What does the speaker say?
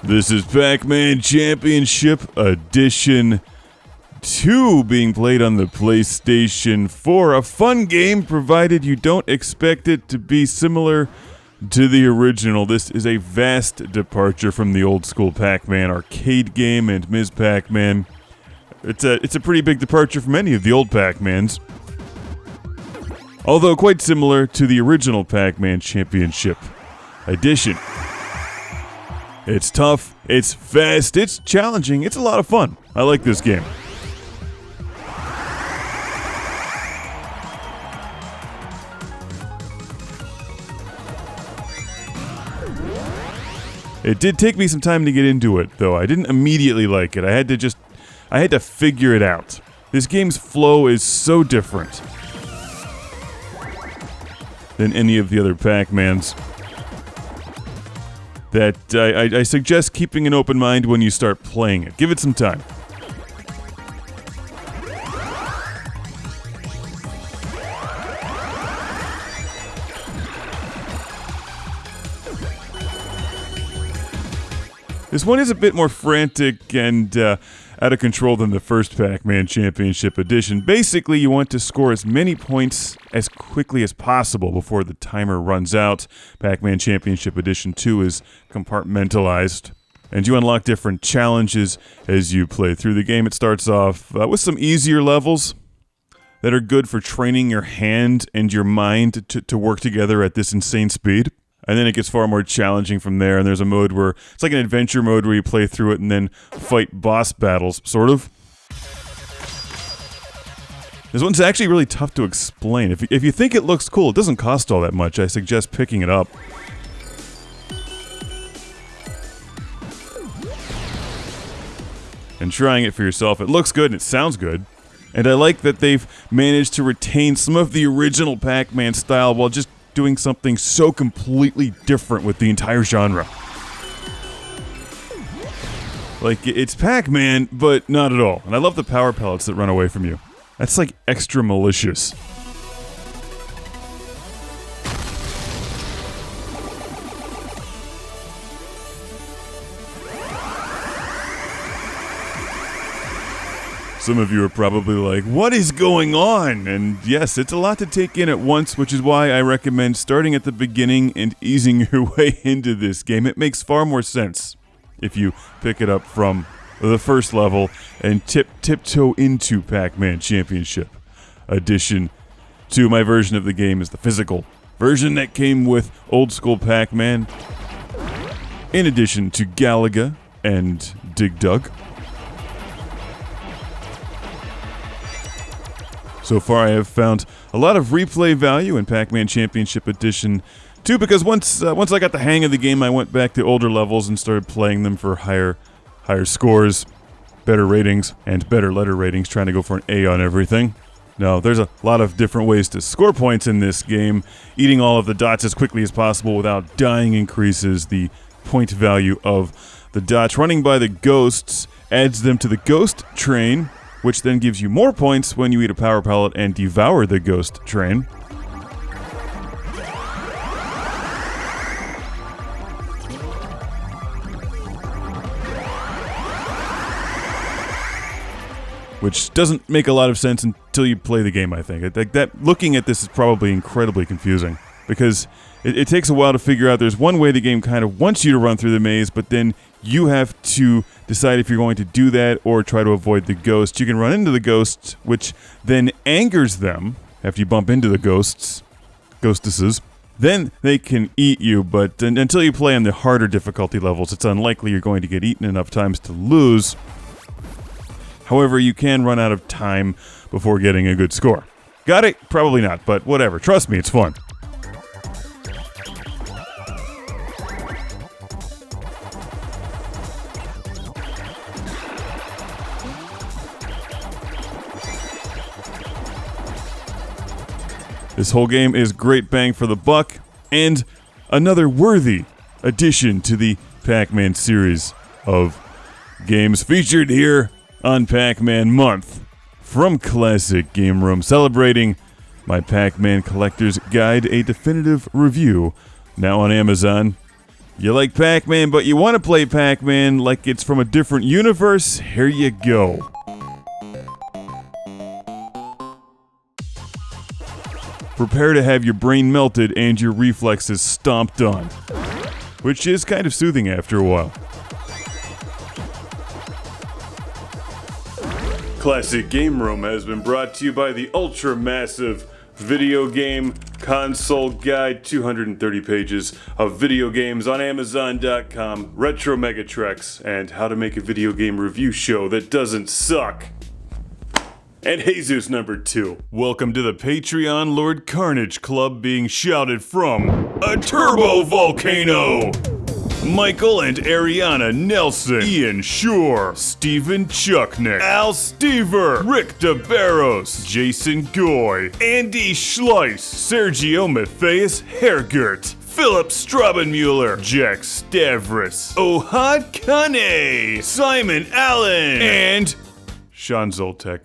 This is Pac-Man Championship Edition 2 being played on the PlayStation 4. A fun game provided you don't expect it to be similar to the original. This is a vast departure from the old school Pac-Man arcade game and Ms. Pac-Man. It's a pretty big departure from any of the old Pac-Mans. Although quite similar to the original Pac-Man Championship Edition. It's tough, it's fast, it's challenging, it's a lot of fun. I like this game. It did take me some time to get into it, though. I didn't immediately like it. I had to figure it out. This game's flow is so different than any of the other Pac-Mans that I suggest keeping an open mind when you start playing it. Give it some time. This one is a bit more frantic and out of control than the first Pac-Man Championship Edition. Basically, you want to score as many points as quickly as possible before the timer runs out. Pac-Man Championship Edition 2 is compartmentalized, and you unlock different challenges as you play through the game. It starts off with some easier levels that are good for training your hand and your mind to work together at this insane speed. And then it gets far more challenging from there, and there's a mode where it's like an adventure mode where you play through it and then fight boss battles, sort of. This one's actually really tough to explain. If you think it looks cool, it doesn't cost all that much. I suggest picking it up. And trying it for yourself. It looks good and it sounds good. And I like that they've managed to retain some of the original Pac-Man style while just doing something so completely different with the entire genre. Like, it's Pac-Man, but not at all. And I love the power pellets that run away from you. That's like extra malicious. Some of you are probably like, what is going on? And yes, it's a lot to take in at once, which is why I recommend starting at the beginning and easing your way into this game. It makes far more sense if you pick it up from the first level and tiptoe into Pac-Man Championship Edition 2. My version of the game is the physical version that came with old school Pac-Man, in addition to Galaga and Dig Dug. So far, I have found a lot of replay value in Pac-Man Championship Edition 2 because once I got the hang of the game, I went back to older levels and started playing them for higher scores, better ratings, and better letter ratings, trying to go for an A on everything. Now, there's a lot of different ways to score points in this game. Eating all of the dots as quickly as possible without dying increases the point value of the dots. Running by the ghosts adds them to the ghost train, which then gives you more points when you eat a power pellet and devour the ghost train. Which doesn't make a lot of sense until you play the game, I think. Looking at this is probably incredibly confusing, because it takes a while to figure out. There's one way the game kind of wants you to run through the maze, but then you have to decide if you're going to do that or try to avoid the ghosts. You can run into the ghosts, which then angers them after you bump into the ghostesses. Then they can eat you, but until you play on the harder difficulty levels, it's unlikely you're going to get eaten enough times to lose. However, you can run out of time before getting a good score. Got it? Probably not, but whatever. Trust me, it's fun. This whole game is great bang for the buck, and another worthy addition to the Pac-Man series of games featured here on Pac-Man Month from Classic Game Room, celebrating my Pac-Man Collector's Guide, a definitive review, now on Amazon. You like Pac-Man, but you want to play Pac-Man like it's from a different universe? Here you go. Prepare to have your brain melted and your reflexes stomped on. Which is kind of soothing after a while. Classic Game Room has been brought to you by the ultra-massive Video Game Console Guide, 230 pages of video games on Amazon.com, Retro Megatrex, and how to make a video game review show that doesn't suck. And Jesus number 2. Welcome to the Patreon Lord Carnage Club being shouted from a turbo volcano. Michael and Ariana Nelson, Ian Shore, Stephen Chucknick, Al Stever, Rick DeBarros, Jason Goy, Andy Schleiss, Sergio Matthias Hergert, Philip Strabenmuller, Jack Stavris, Ohad Kane, Simon Allen, and Sean Zoltek.